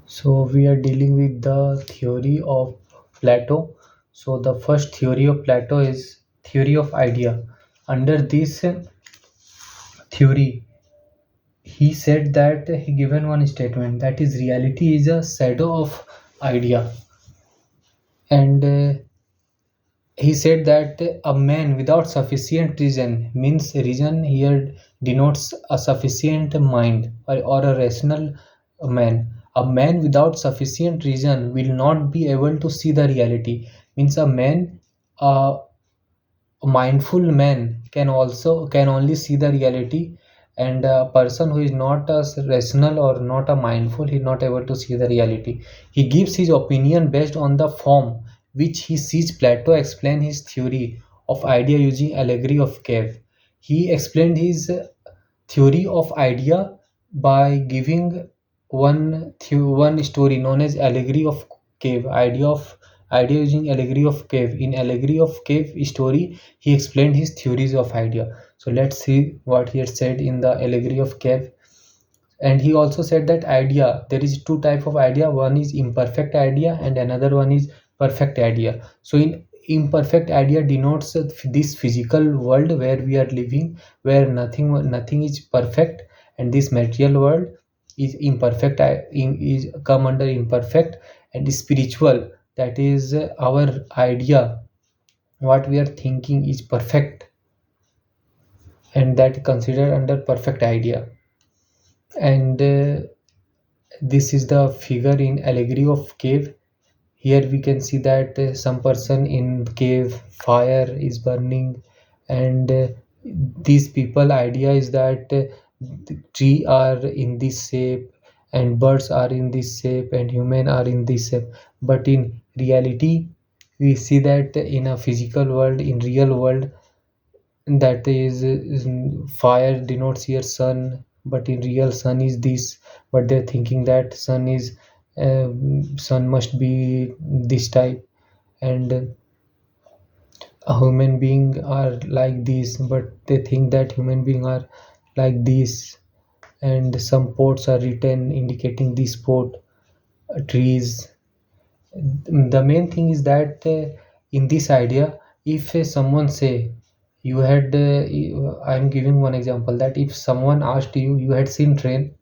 So we are dealing with the theory of Plato. So the first theory of Plato is theory of idea. Under this theory, he said that he given one statement, that is reality is a shadow of idea. And he said that a man without sufficient reason, means reason here denotes a sufficient mind, or a rational man. A man without sufficient reason will not be able to see the reality. Means a mindful man can only see the reality, and a person who is not a rational or not a mindful, he is not able to see the reality. He gives his opinion based on the form which he sees. Plato explained his theory of idea using allegory of cave. He explained his theory of idea by giving one story known as allegory of cave. Idea using allegory of cave. In allegory of cave story, he explained his theories of idea. So let's see what he had said in the allegory of cave. And he also said that idea, there is two type of idea. One is imperfect idea and another one is perfect idea. So in imperfect idea denotes this physical world where we are living, where nothing is perfect, and this material world is imperfect, is come under imperfect. And spiritual, that is our idea, what we are thinking is perfect, and that considered under perfect idea. And this is the figure in allegory of cave. Here we can see that some person in cave, fire is burning, and these people idea is that the tree are in this shape, and birds are in this shape, and human are in this shape. But in reality, we see that in a physical world, in real world, that is fire denotes here sun, but in real sun is this. But they're thinking that sun must be this type, and a human being are like this, but they think that human being are like this. And some ports are written indicating this port, trees. The main thing is that in this idea, if someone say you had I'm giving one example, that if someone asked you, you had seen train,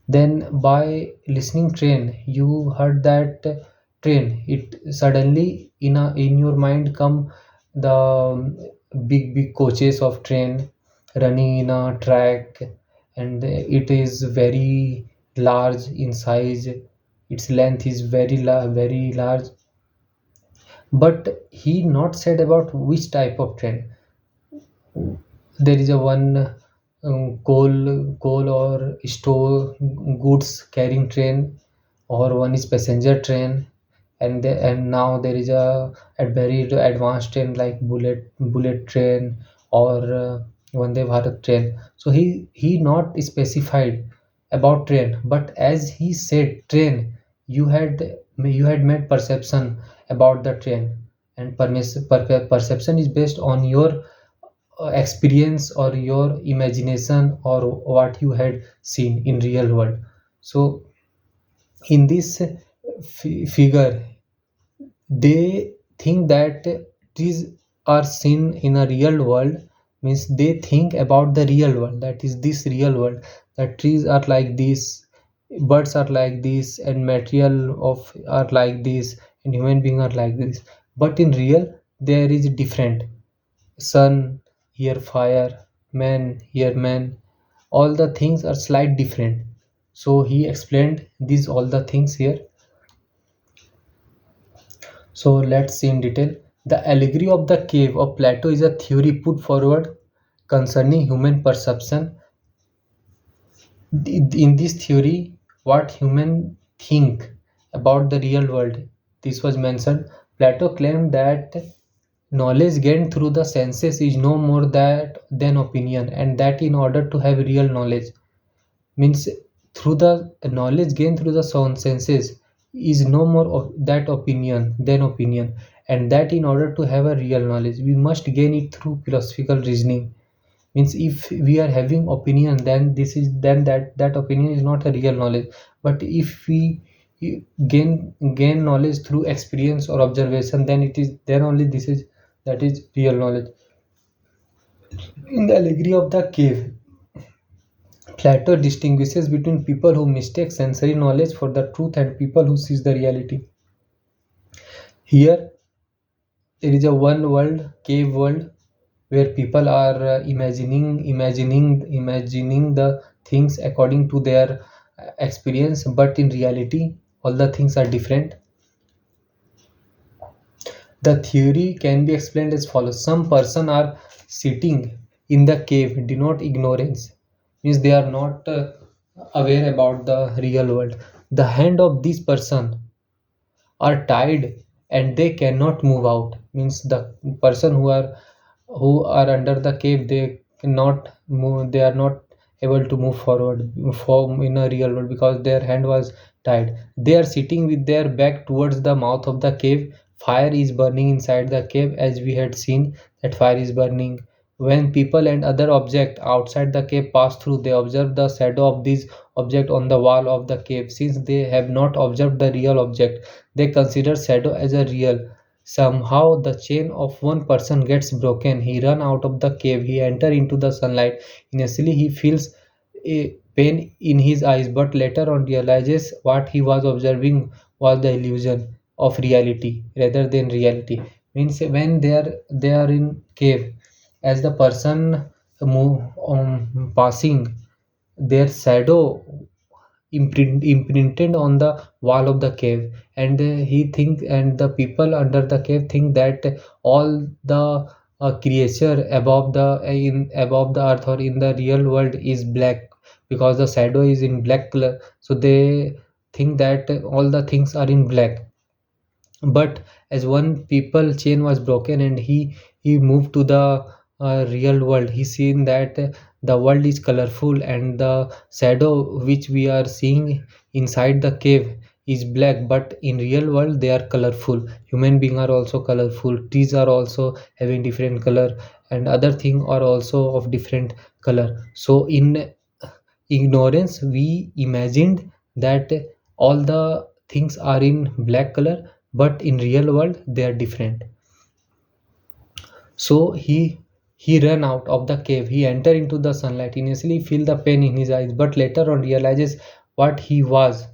then by listening train you heard that train, it suddenly in your mind come the big coaches of train running in a track, and it is very large in size, its length is very large. But he not said about which type of train. There is a one coal or store goods carrying train, or one is passenger train, and now there is a very advanced train like bullet train, or Vande Bharat train. So he not specified about train, but as he said train, you had made perception about the train. And perception is based on your experience or your imagination or what you had seen in real world. So in this figure, they think that these are seen in a real world, means they think about the real world, that is this real world, that trees are like this, birds are like this, and material of are like this, and human being are like this. But in real there is different. Sun, here fire, man, here man. All the things are slight different. So he explained these all the things here. So let's see in detail. The allegory of the cave of Plato is a theory put forward concerning human perception. In this theory, what human think about the real world, this was mentioned. Plato claimed that knowledge gained through the senses is no more that than opinion, and that in order to have real knowledge, means through the knowledge gained through the sound senses is no more of that opinion than opinion, and that in order to have a real knowledge we must gain it through philosophical reasoning. Means if we are having opinion, then this is then that opinion is not a real knowledge. But if we gain knowledge through experience or observation, then it is then only this is that is real knowledge. In the allegory of the cave, Plato distinguishes between people who mistake sensory knowledge for the truth and people who sees the reality. Here, there is a one world, cave world, where people are imagining the things according to their experience, but in reality, all the things are different. The theory can be explained as follows: some person are sitting in the cave, denote ignorance, means they are not aware about the real world. The hand of this person are tied and they cannot move out, means the person who are under the cave, they cannot move, they are not able to move forward form in a real world because their hand was tied. They are sitting with their back towards the mouth of the cave. Fire is burning inside the cave, as we had seen that fire is burning. When people and other object outside the cave pass through, they observe the shadow of this object on the wall of the cave. Since they have not observed the real object, they consider shadow as a real. Somehow the chain of one person gets broken. He run out of the cave. He enter into the sunlight. Initially he feels a pain in his eyes, but later on realizes what he was observing was the illusion of reality rather than reality. Means when they are in cave, as the person move passing, their shadow imprinted on the wall of the cave, and the people under the cave think that all the creature above the earth or in the real world is black, because the shadow is in black color, so they think that all the things are in black. But as one people chain was broken and he moved to the real world, he seen that the world is colorful and the shadow which we are seeing inside the cave is black, but in real world they are colorful. Human beings are also colorful, trees are also having different color, and other things are also of different color. So in ignorance we imagined that all the things are in black color, but in real world they are different. So he ran out of the cave. He entered into the sunlight. Initially feel the pain in his eyes, but later on realizes what he was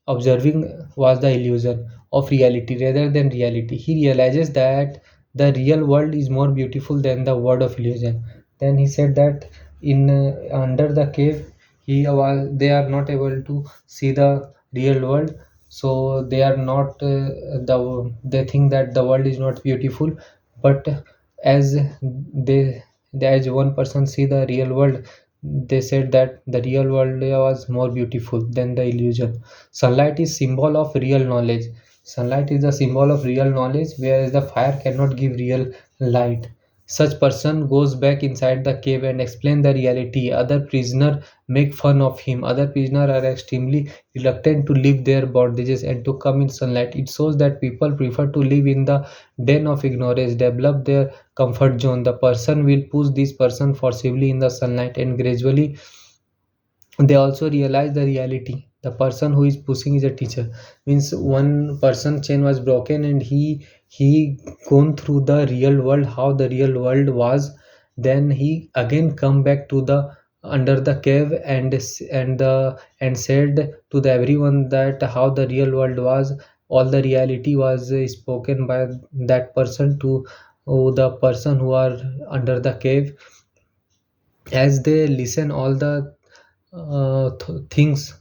observing was the illusion of reality rather than reality. He realizes that the real world is more beautiful than the world of illusion. Then he said that in under the cave, they are not able to see the real world, so they are not they think that the world is not beautiful. But as as one person see the real world, they said that the real world was more beautiful than the illusion. Sunlight is symbol of real knowledge. Sunlight is the symbol of real knowledge, whereas the fire cannot give real light. Such person goes back inside the cave and explain the reality. Other prisoner make fun of him. Other prisoner are extremely reluctant to leave their bondages and to come in sunlight. It shows that people prefer to live in the den of ignorance, develop their comfort zone. The person will push this person forcibly in the sunlight, and gradually they also realize the reality. The person who is pushing is a teacher. Means one person chain was broken and he gone through the real world, how the real world was. Then he again come back to the under the cave and said to the everyone that how the real world was. All the reality was spoken by that person to the person who are under the cave. As they listen all the things,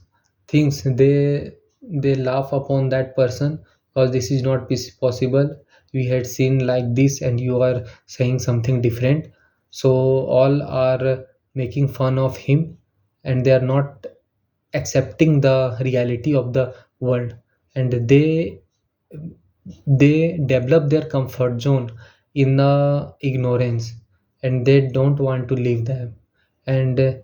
they laugh upon that person, because this is not possible. We had seen like this and you are saying something different. So all are making fun of him, and they are not accepting the reality of the world, and they develop their comfort zone in the ignorance, and they don't want to leave them. And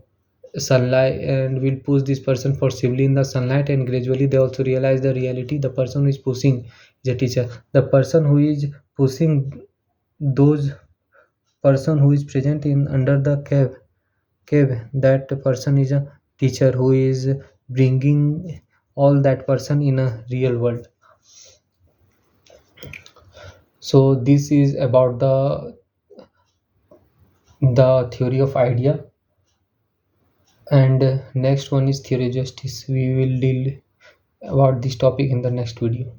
sunlight and will push this person forcibly in the sunlight, and gradually they also realize the reality. The person who is pushing is a teacher. The person who is pushing those person who is present in under the cave, that person is a teacher who is bringing all that person in a real world. So this is about the theory of idea, and next one is theory of justice. We will deal about this topic in the next video.